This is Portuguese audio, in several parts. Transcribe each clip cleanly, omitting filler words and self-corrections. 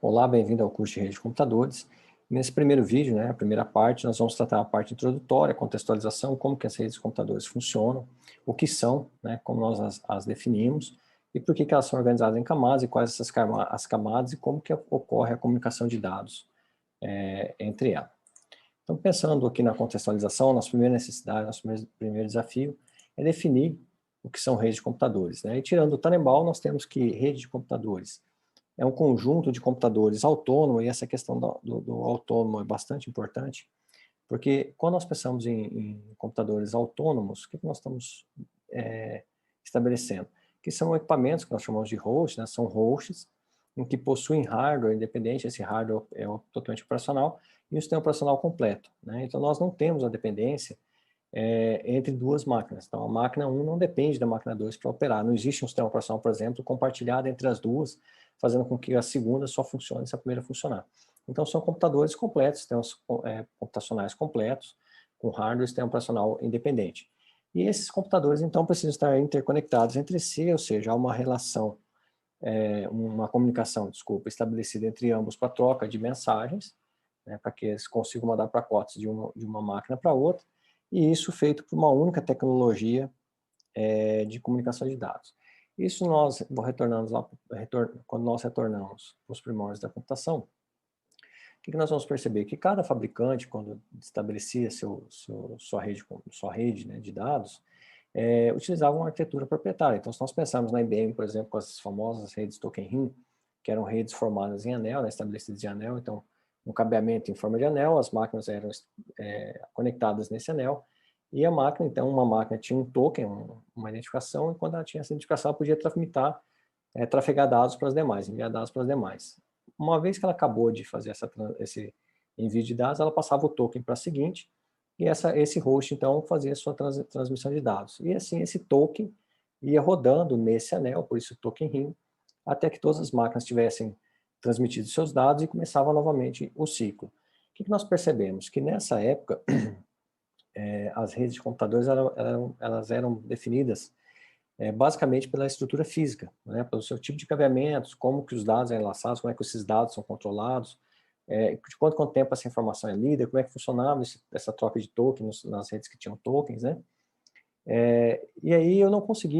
Olá, bem-vindo ao curso de Rede de Computadores. Nesse primeiro vídeo, a primeira parte, nós vamos tratar a parte introdutória, contextualização, como que as redes de computadores funcionam, o que são, como nós as definimos, e por que elas são organizadas em camadas, e quais as camadas, e como que ocorre a comunicação de dados entre elas. Então, pensando aqui na contextualização, nossa primeira necessidade, nosso primeiro desafio é definir o que são redes de computadores. E tirando o Tannenbaum, nós temos que rede de computadores é um conjunto de computadores autônomo, e essa questão do autônomo é bastante importante, porque quando nós pensamos em computadores autônomos, o que nós estamos estabelecendo? Que são equipamentos que nós chamamos de hosts, são hosts, em que possuem hardware independente, esse hardware é totalmente operacional, e o sistema operacional completo. Então nós não temos a dependência entre duas máquinas. Então, a máquina 1 não depende da máquina 2 para operar. Não existe um sistema operacional, por exemplo, compartilhado entre as duas, fazendo com que a segunda só funcione se a primeira funcionar. Então, são computadores completos, sistemas computacionais completos, com hardware e sistema operacional independente. E esses computadores, então, precisam estar interconectados entre si, ou seja, há uma relação, uma comunicação, estabelecida entre ambos para troca de mensagens, para que eles consigam mandar pacotes de uma máquina para outra, e isso feito por uma única tecnologia de comunicação de dados. Isso nós retornamos lá, quando nós retornamos para os primórdios da computação, o que nós vamos perceber? Que cada fabricante, quando estabelecia sua rede de dados, utilizava uma arquitetura proprietária. Então, se nós pensarmos na IBM, por exemplo, com as famosas redes Token Ring, que eram redes formadas em anel, estabelecidas em anel, então, um cabeamento em forma de anel, as máquinas eram conectadas nesse anel, e a máquina, então, uma máquina tinha um token, uma identificação, e quando ela tinha essa identificação, ela podia trafegar dados para as demais, enviar dados para as demais. Uma vez que ela acabou de fazer esse envio de dados, ela passava o token para a seguinte, e esse host, então, fazia a sua transmissão de dados. E assim, esse token ia rodando nesse anel, por isso token ring, até que todas as máquinas tivessem transmitido seus dados e começava novamente o ciclo. O que nós percebemos? Que nessa época, as redes de computadores elas eram definidas basicamente pela estrutura física, pelo seu tipo de cabeamentos, como que os dados são enlaçados, como é que esses dados são controlados, de quanto tempo essa informação é lida, como é que funcionava essa troca de tokens nas redes que tinham tokens, e aí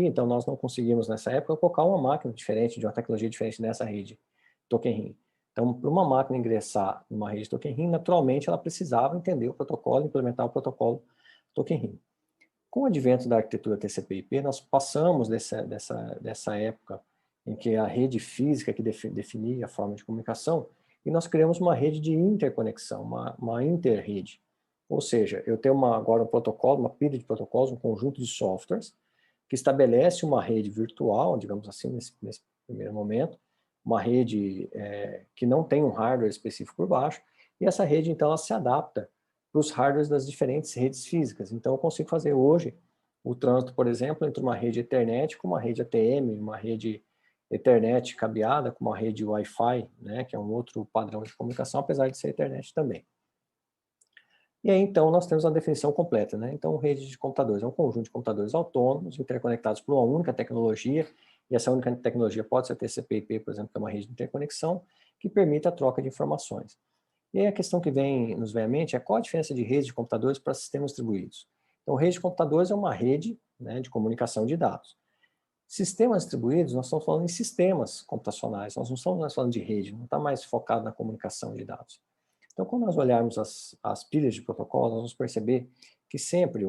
então nós não conseguimos nessa época colocar uma máquina diferente, de uma tecnologia diferente nessa rede Token Ring. Então, para uma máquina ingressar numa rede Token Ring, naturalmente ela precisava entender o protocolo, implementar o protocolo Token Ring. Com o advento da arquitetura TCP/IP, nós passamos dessa época em que a rede física que definia a forma de comunicação, e nós criamos uma rede de interconexão, uma interrede. Ou seja, eu tenho agora um protocolo, uma pilha de protocolos, um conjunto de softwares, que estabelece uma rede virtual, digamos assim, nesse primeiro momento, uma rede que não tem um hardware específico por baixo, e essa rede, então, ela se adapta para os hardwares das diferentes redes físicas. Então, eu consigo fazer hoje o trânsito, por exemplo, entre uma rede Ethernet com uma rede ATM, uma rede Ethernet cabeada com uma rede Wi-Fi, que é um outro padrão de comunicação, apesar de ser Ethernet também. E aí, então, nós temos a definição completa. Então, rede de computadores é um conjunto de computadores autônomos, interconectados por uma única tecnologia, e essa única tecnologia pode ser TCP/IP, por exemplo, que é uma rede de interconexão, que permite a troca de informações. E aí a questão que nos vem à mente é qual a diferença de rede de computadores para sistemas distribuídos. Então, rede de computadores é uma rede de comunicação de dados. Sistemas distribuídos, nós estamos falando em sistemas computacionais, nós não estamos mais falando de rede, não está mais focado na comunicação de dados. Então, quando nós olharmos as pilhas de protocolos, nós vamos perceber que sempre,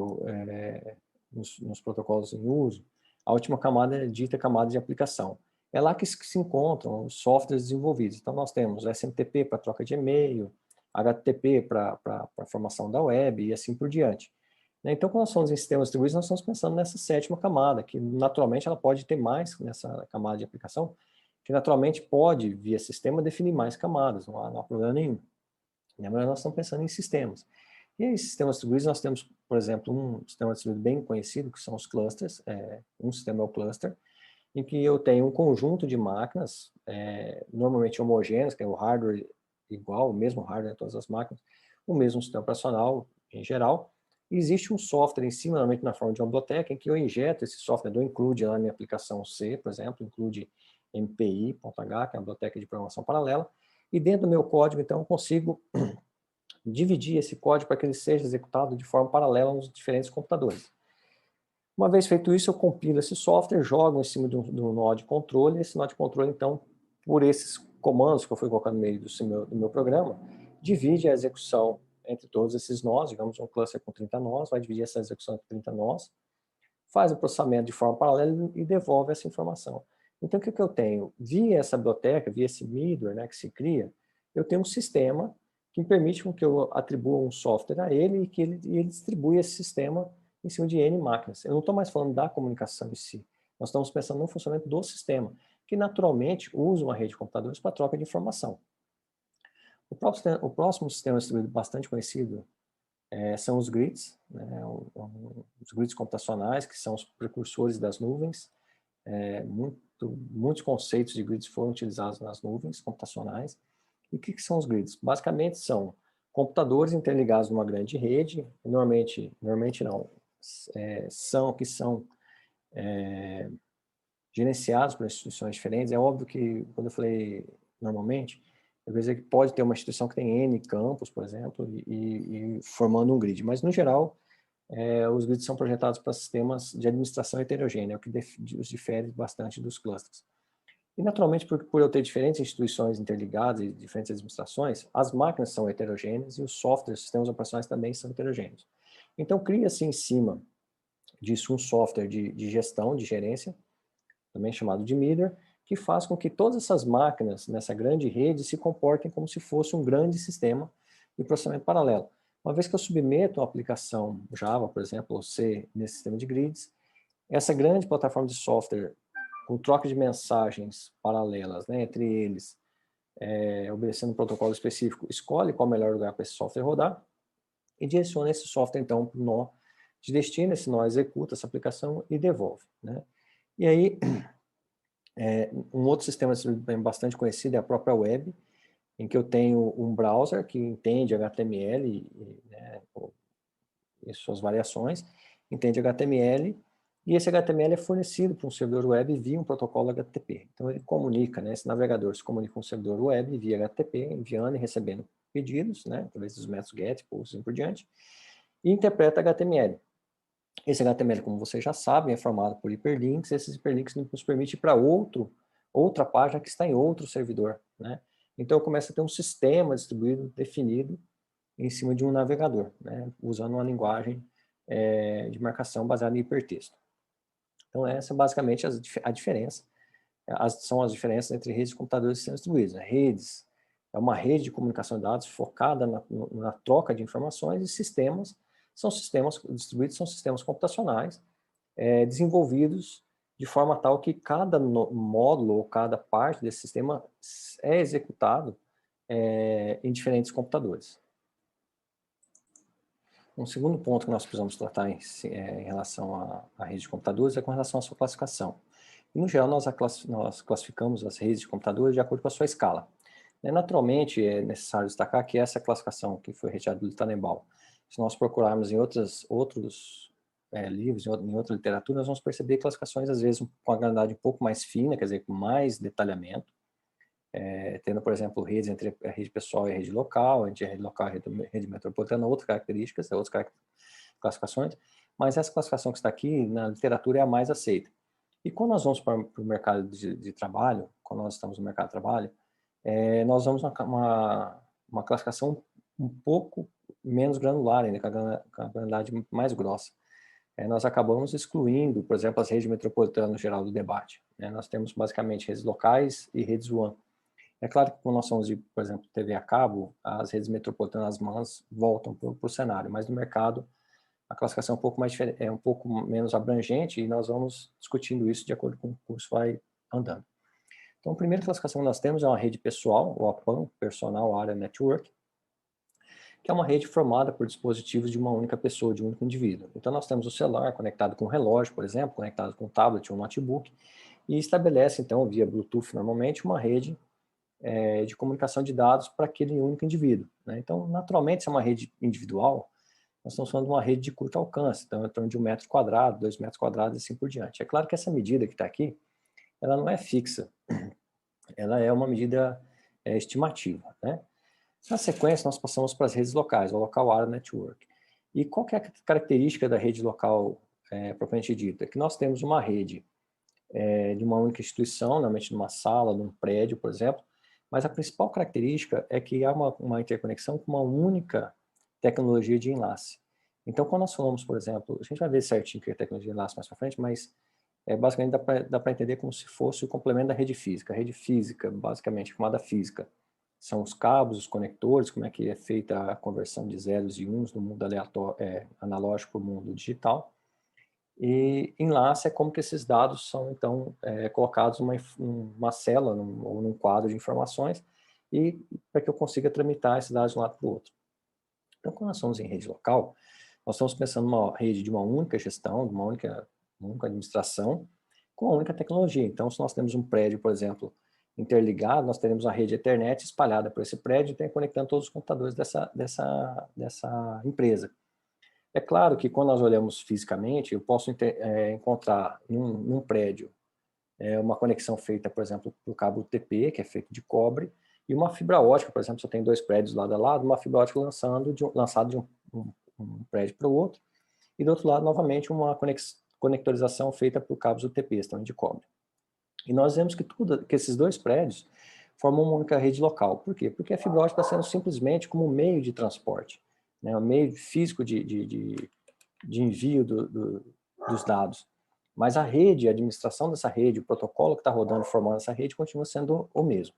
nos protocolos em uso, a última camada é dita camada de aplicação. É lá que se encontram os softwares desenvolvidos. Então, nós temos SMTP para troca de e-mail, HTTP para a formação da web e assim por diante. Então, quando nós falamos em sistemas distribuídos, nós estamos pensando nessa sétima camada, que naturalmente ela pode ter mais nessa camada de aplicação, que naturalmente pode, via sistema, definir mais camadas, não há problema nenhum. Mas nós estamos pensando em sistemas. E em sistemas distribuídos nós temos, por exemplo, um sistema distribuído bem conhecido, que são os clusters. Um sistema é o cluster, em que eu tenho um conjunto de máquinas, normalmente homogêneas, que é o hardware igual, o mesmo hardware em todas as máquinas, o mesmo sistema operacional em geral. E existe um software em cima, normalmente na forma de uma biblioteca, em que eu injeto esse software, eu include lá na minha aplicação C, por exemplo, include MPI.H, que é a biblioteca de programação paralela, e dentro do meu código, então, eu consigo dividir esse código para que ele seja executado de forma paralela nos diferentes computadores. Uma vez feito isso, eu compilo esse software, jogo em cima do nó de controle, e esse nó de controle, então, por esses comandos que eu fui colocar no meio do meu programa, divide a execução entre todos esses nós, digamos um cluster com 30 nós, vai dividir essa execução entre 30 nós, faz o processamento de forma paralela e devolve essa informação. Então, o que eu tenho? Via essa biblioteca, via esse middleware, né, que se cria, eu tenho um sistema que me permite que eu atribua um software a ele e que ele distribui esse sistema em cima de N máquinas. Eu não estou mais falando da comunicação em si. Nós estamos pensando no funcionamento do sistema, que naturalmente usa uma rede de computadores para troca de informação. O próximo sistema distribuído bastante conhecido são os grids, né, os grids computacionais, que são os precursores das nuvens. Muitos conceitos de grids foram utilizados nas nuvens computacionais. E o que são os grids? Basicamente são computadores interligados numa grande rede, normalmente não, são gerenciados por instituições diferentes. É óbvio que, quando eu falei normalmente, eu quero dizer que pode ter uma instituição que tem N campos, por exemplo, e formando um grid, mas no geral, os grids são projetados para sistemas de administração heterogênea, o que os difere bastante dos clusters. E, naturalmente, por eu ter diferentes instituições interligadas e diferentes administrações, as máquinas são heterogêneas e os softwares, sistemas operacionais também são heterogêneos. Então, cria-se em cima disso um software de gestão, de gerência, também chamado de middleware, que faz com que todas essas máquinas nessa grande rede se comportem como se fosse um grande sistema de processamento paralelo. Uma vez que eu submeto uma aplicação Java, por exemplo, ou C, nesse sistema de grids, essa grande plataforma de software, com troca de mensagens paralelas, né, entre eles, obedecendo um protocolo específico, escolhe qual é o melhor lugar para esse software rodar e direciona esse software, então, para o nó de destino. Esse nó executa essa aplicação e devolve, né? E aí, um outro sistema bastante conhecido é a própria web, em que eu tenho um browser que entende HTML né, e suas variações, entende HTML, e esse HTML é fornecido para um servidor web via um protocolo HTTP. Então ele comunica, né, esse navegador se comunica com o servidor web via HTTP, enviando e recebendo pedidos, né, através dos métodos GET, POST e assim por diante, e interpreta HTML. Esse HTML, como vocês já sabem, é formado por hiperlinks, e esses hiperlinks nos permitem ir para outra página que está em outro servidor, né? Então começa a ter um sistema distribuído, definido, em cima de um navegador, né? Usando uma linguagem de marcação baseada em hipertexto. Então essa é basicamente a diferença, são as diferenças entre redes de computadores e sistemas distribuídos. Redes é uma rede de comunicação de dados focada na troca de informações, e sistemas são sistemas distribuídos, são sistemas computacionais desenvolvidos de forma tal que cada módulo ou cada parte desse sistema é executado em diferentes computadores. Um segundo ponto que nós precisamos tratar em relação à rede de computadores é com relação à sua classificação. E, no geral, nós classificamos as redes de computadores de acordo com a sua escala. Naturalmente, é necessário destacar que essa classificação que foi retirada do Tannenbaum, se nós procurarmos em outros livros, em outra literatura, nós vamos perceber classificações, às vezes, com a granulidade um pouco mais fina, quer dizer, com mais detalhamento, tendo, por exemplo, redes entre a rede pessoal e a rede local, entre a rede local e a rede metropolitana, outras características, outras classificações, mas essa classificação que está aqui na literatura é a mais aceita. E quando nós vamos para o mercado de trabalho, quando nós estamos no mercado de trabalho, nós vamos uma classificação um pouco menos granular, ainda com a granularidade mais grossa. Nós acabamos excluindo, por exemplo, as redes metropolitanas no geral do debate. Nós temos basicamente redes locais e redes WAN. É claro que quando nós somos de, por exemplo, TV a cabo, as redes metropolitanas, as MANs, voltam para o cenário, mas no mercado a classificação é um pouco menos abrangente, e nós vamos discutindo isso de acordo com o curso vai andando. Então, a primeira classificação que nós temos é uma rede pessoal, ou a PAN, Personal Area Network, que é uma rede formada por dispositivos de uma única pessoa, de um único indivíduo. Então, nós temos o celular conectado com um relógio, por exemplo, conectado com um tablet ou um notebook, e estabelece, então, via Bluetooth normalmente, uma rede de comunicação de dados para aquele único indivíduo, né? Então, naturalmente, se é uma rede individual, nós estamos falando de uma rede de curto alcance, então, em torno de 1 metro quadrado, 2 metros quadrados e assim por diante. É claro que essa medida que está aqui, ela não é fixa, ela é uma medida estimativa, né? Na sequência, nós passamos para as redes locais, o Local Area Network. E qual que é a característica da rede local propriamente dita? Que nós temos uma rede de uma única instituição, normalmente numa sala, num prédio, por exemplo, mas a principal característica é que há uma interconexão com uma única tecnologia de enlace. Então, quando nós falamos, por exemplo, a gente vai ver certinho o que é tecnologia de enlace mais para frente, mas basicamente dá para entender como se fosse o complemento da rede física. A rede física, basicamente, chamada física, são os cabos, os conectores, como é que é feita a conversão de zeros e uns do mundo aleatório, analógico para o mundo digital. E enlace é como que esses dados são, então, colocados numa célula ou num quadro de informações e para que eu consiga tramitar esses dados de um lado para o outro. Então, quando nós somos em rede local, nós estamos pensando numa rede de uma única gestão, de uma única administração, com uma única tecnologia. Então, se nós temos um prédio, por exemplo, interligado, nós teremos uma rede Ethernet espalhada por esse prédio e conectando todos os computadores dessa empresa. É claro que quando nós olhamos fisicamente, eu posso encontrar num prédio uma conexão feita, por exemplo, por cabo UTP, que é feito de cobre, e uma fibra ótica, por exemplo, se eu tenho dois prédios lado a lado, uma fibra ótica lançada de um prédio para o outro, e do outro lado, novamente, uma conectorização feita por cabos UTP, também de cobre. E nós vemos que esses dois prédios formam uma única rede local. Por quê? Porque a fibra ótica está sendo simplesmente como um meio de transporte, né? Um meio físico de envio dos dados. Mas a rede, a administração dessa rede, o protocolo que está rodando, formando essa rede, continua sendo o mesmo.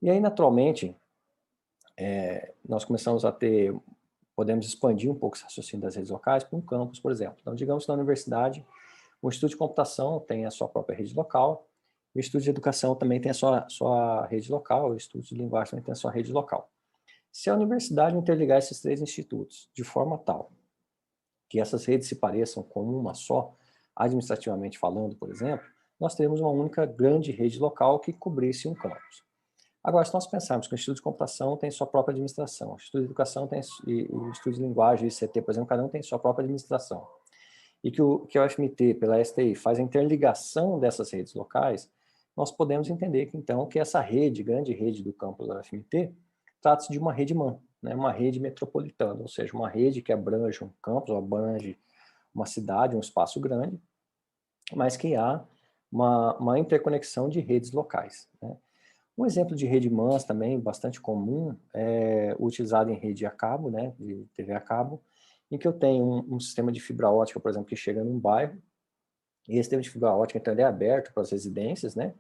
E aí, naturalmente, nós começamos podemos expandir um pouco esse raciocínio das redes locais para um campus, por exemplo. Então, digamos que na universidade, o Instituto de Computação tem a sua própria rede local, o Instituto de Educação também tem a sua rede local, o Instituto de Linguagem também tem a sua rede local. Se a universidade interligar esses três institutos de forma tal que essas redes se pareçam como uma só, administrativamente falando, por exemplo, nós teremos uma única grande rede local que cobrisse um campus. Agora, se nós pensarmos que o Instituto de Computação tem sua própria administração, o Instituto de Educação e o Instituto de Linguagem, o ICT, por exemplo, cada um tem sua própria administração, e que a UFMT, pela STI, faz a interligação dessas redes locais, nós podemos entender que, então, que essa rede, grande rede do campus da UFMT, trata-se de uma rede MAN, né, uma rede metropolitana, ou seja, uma rede que abrange um campus, ou abrange uma cidade, um espaço grande, mas que há uma interconexão de redes locais, né. Um exemplo de rede MANs também, bastante comum, é utilizado em rede a cabo, né, de TV a cabo, em que eu tenho um sistema de fibra ótica, por exemplo, que chega num bairro, e esse sistema de fibra ótica, então, ele é aberto para as residências, né,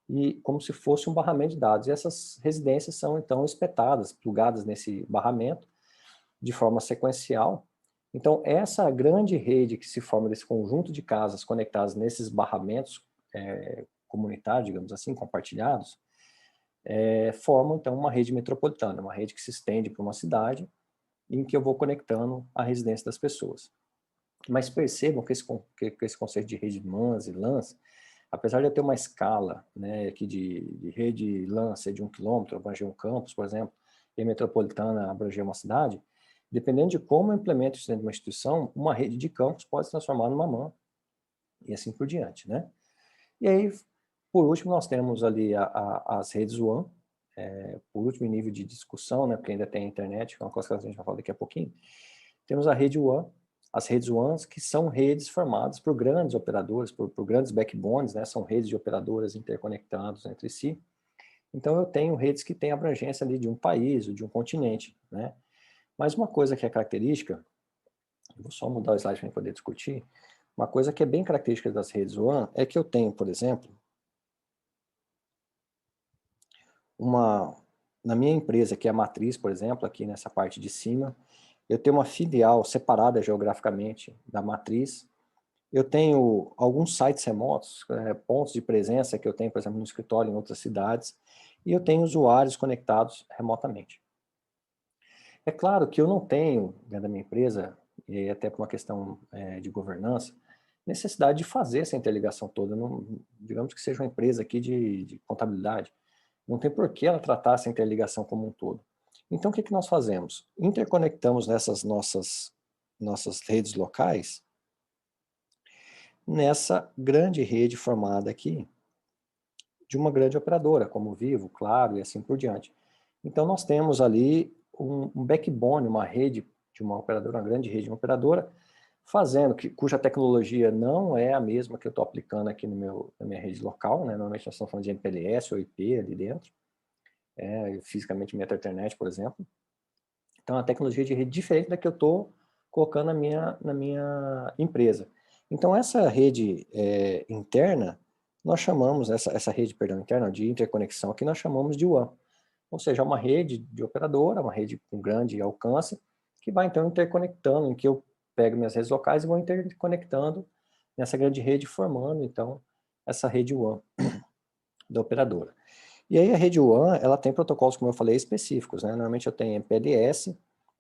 e como se fosse um barramento de dados. E essas residências são, então, espetadas, plugadas nesse barramento, de forma sequencial. Então, essa grande rede que se forma desse conjunto de casas conectadas nesses barramentos comunitários, digamos assim, compartilhados, formam, então, uma rede metropolitana, uma rede que se estende para uma cidade, em que eu vou conectando a residência das pessoas. Mas percebam que esse conceito de rede MANs e LANs, apesar de eu ter uma escala, né, aqui de rede LAN ser de 1 quilômetro, abranger um campus, por exemplo, e metropolitana abranger uma cidade, dependendo de como eu implemento isso dentro de uma instituição, uma rede de campus pode se transformar numa MAN, e assim por diante, né? E aí, por último, nós temos ali as redes WAN, por último em nível de discussão, né, porque ainda tem a internet, que é uma coisa que a gente vai falar daqui a pouquinho. Temos a rede WAN, as redes WANs, que são redes formadas por grandes operadores, por grandes backbones, né, são redes de operadoras interconectadas entre si. Então, eu tenho redes que têm abrangência ali de um país ou de um continente, né? Mas uma coisa que é característica, eu vou só mudar o slide para poder discutir, uma coisa que é bem característica das redes WAN é que eu tenho, por exemplo, na minha empresa, que é a matriz, por exemplo, aqui nessa parte de cima, eu tenho uma filial separada geograficamente da matriz. Eu tenho alguns sites remotos, pontos de presença que eu tenho, por exemplo, no escritório em outras cidades, e eu tenho usuários conectados remotamente. É claro que eu não tenho, dentro da minha empresa, e até por uma questão de governança, necessidade de fazer essa interligação toda. Não, digamos que seja uma empresa aqui de contabilidade. Não tem por que ela tratar essa interligação como um todo. Então, o que nós fazemos? Interconectamos nessas nossas redes locais nessa grande rede formada aqui, de uma grande operadora, como Vivo, Claro e assim por diante. Então, nós temos ali um backbone, uma rede de uma operadora, uma grande rede de uma operadora, cuja tecnologia não é a mesma que eu estou aplicando aqui na minha rede local, né? Normalmente nós estamos falando de MPLS ou IP ali dentro, fisicamente Ethernet, por exemplo. Então, a tecnologia de rede diferente da que eu estou colocando na minha empresa. Então, essa rede interna, nós chamamos, essa rede, perdão, interna de interconexão aqui, nós chamamos de WAN. Ou seja, é uma rede de operadora, uma rede com grande alcance, que vai então interconectando, em que eu pego minhas redes locais e vou interconectando nessa grande rede, formando então essa rede WAN da operadora. E aí a rede WAN, ela tem protocolos, como eu falei, específicos, né? Normalmente eu tenho MPLS,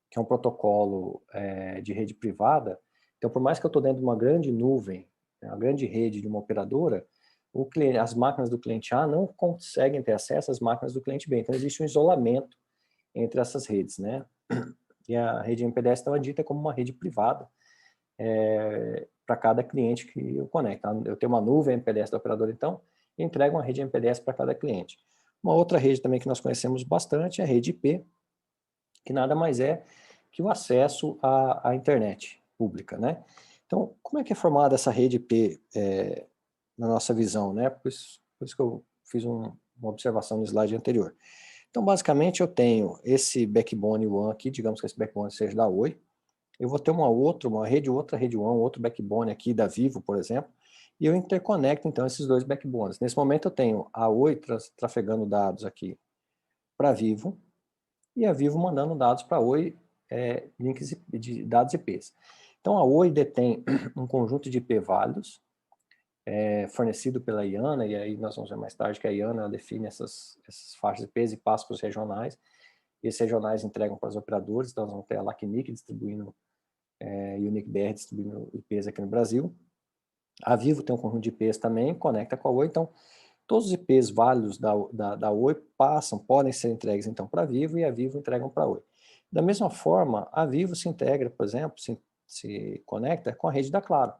que é um protocolo de rede privada. Então, por mais que eu estou dentro de uma grande nuvem, né, uma grande rede de uma operadora, as máquinas do cliente A não conseguem ter acesso às máquinas do cliente B. Então, existe um isolamento entre essas redes, né? E a rede MPLS então é dita como uma rede privada para cada cliente que eu conecto. Eu tenho uma nuvem MPLS da operadora, então, e entrego uma rede MPLS para cada cliente. Uma outra rede também que nós conhecemos bastante é a rede IP, que nada mais é que o acesso à internet pública, né? Então, como é que é formada essa rede IP na nossa visão, né? Por isso que eu fiz uma observação no slide anterior. Então, basicamente, eu tenho esse backbone WAN aqui, digamos que esse backbone seja da Oi. Eu vou ter outra rede WAN, outro backbone aqui da Vivo, por exemplo, e eu interconecto, então, esses dois backbones. Nesse momento, eu tenho a Oi trafegando dados aqui para a Vivo, e a Vivo mandando dados para a Oi, links de dados IPs. Então, a Oi detém um conjunto de IP válidos, fornecido pela IANA, e aí nós vamos ver mais tarde que a IANA define essas faixas IPs e passa para os regionais, e esses regionais entregam para os operadores, então nós vamos ter a LACNIC distribuindo, e o NIC-BR distribuindo IPs aqui no Brasil. A Vivo tem um conjunto de IPs também, conecta com a Oi, então todos os IPs válidos da Oi podem ser entregues então para a Vivo, e a Vivo entregam para a Oi. Da mesma forma, a Vivo se integra, por exemplo, se conecta com a rede da Claro.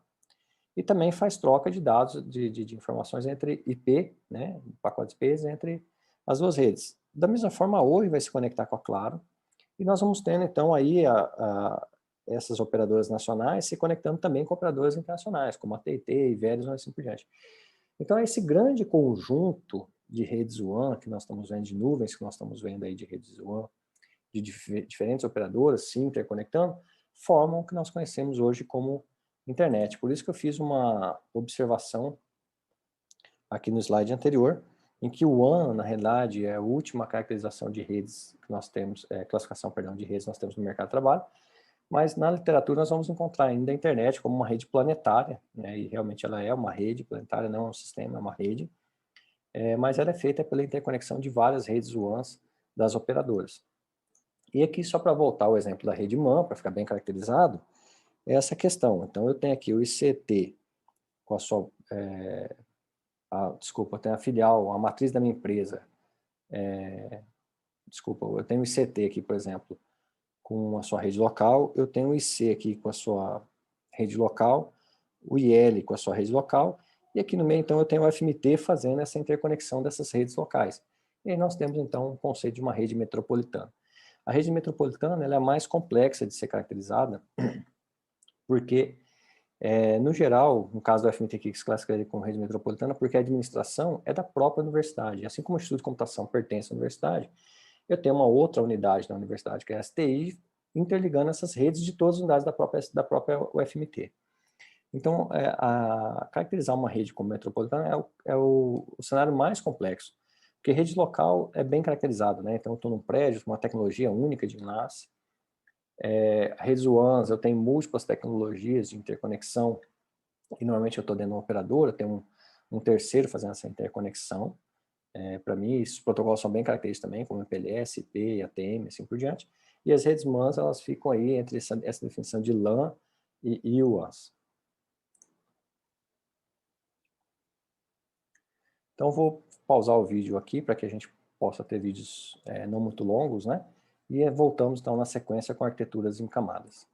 E também faz troca de dados, de informações entre IP, né, pacotes IPs, entre as duas redes. Da mesma forma, a Oi vai se conectar com a Claro, e nós vamos tendo, então, aí essas operadoras nacionais se conectando também com operadoras internacionais, como a TIT, Verizon e assim por diante. Então, esse grande conjunto de redes WAN que nós estamos vendo, de nuvens que nós estamos vendo aí de redes WAN, de diferentes operadoras se interconectando, formam o que nós conhecemos hoje como internet. Por isso que eu fiz uma observação aqui no slide anterior, em que o WAN, na realidade, é a última caracterização de redes que nós temos, classificação, perdão, de redes que nós temos no mercado de trabalho, mas na literatura nós vamos encontrar ainda a internet como uma rede planetária, né, e realmente ela é uma rede planetária, não é um sistema, é uma rede, mas ela é feita pela interconexão de várias redes WANs das operadoras. E aqui, só para voltar ao exemplo da rede MAN, para ficar bem caracterizado, é essa questão. Então, eu tenho aqui o ICT com a sua... desculpa, eu tenho a filial, a matriz da minha empresa. Desculpa, eu tenho o ICT aqui, por exemplo, com a sua rede local, eu tenho o IC aqui com a sua rede local, o IL com a sua rede local, e aqui no meio, então, eu tenho o FMT fazendo essa interconexão dessas redes locais. E aí nós temos, então, um conceito de uma rede metropolitana. A rede metropolitana ela é mais complexa de ser caracterizada, porque, no geral, no caso do FMT que se classifica como rede metropolitana, porque a administração é da própria universidade. Assim como o Instituto de Computação pertence à universidade, eu tenho uma outra unidade da universidade, que é a STI, interligando essas redes de todas as unidades da própria UFMT. Então, caracterizar uma rede como metropolitana é o cenário mais complexo, porque rede local é bem caracterizado, né? Então, eu estou num prédio com uma tecnologia única de enlace. Redes WANs, eu tenho múltiplas tecnologias de interconexão, e normalmente eu estou dentro de uma operadora, tem um terceiro fazendo essa interconexão. Para mim, esses protocolos são bem característicos também, como MPLS, IP, ATM, assim por diante. E as redes MANs, elas ficam aí entre essa definição de LAN e UANs. Então, vou pausar o vídeo aqui para que a gente possa ter vídeos não muito longos, né? E voltamos, então, na sequência com arquiteturas em camadas.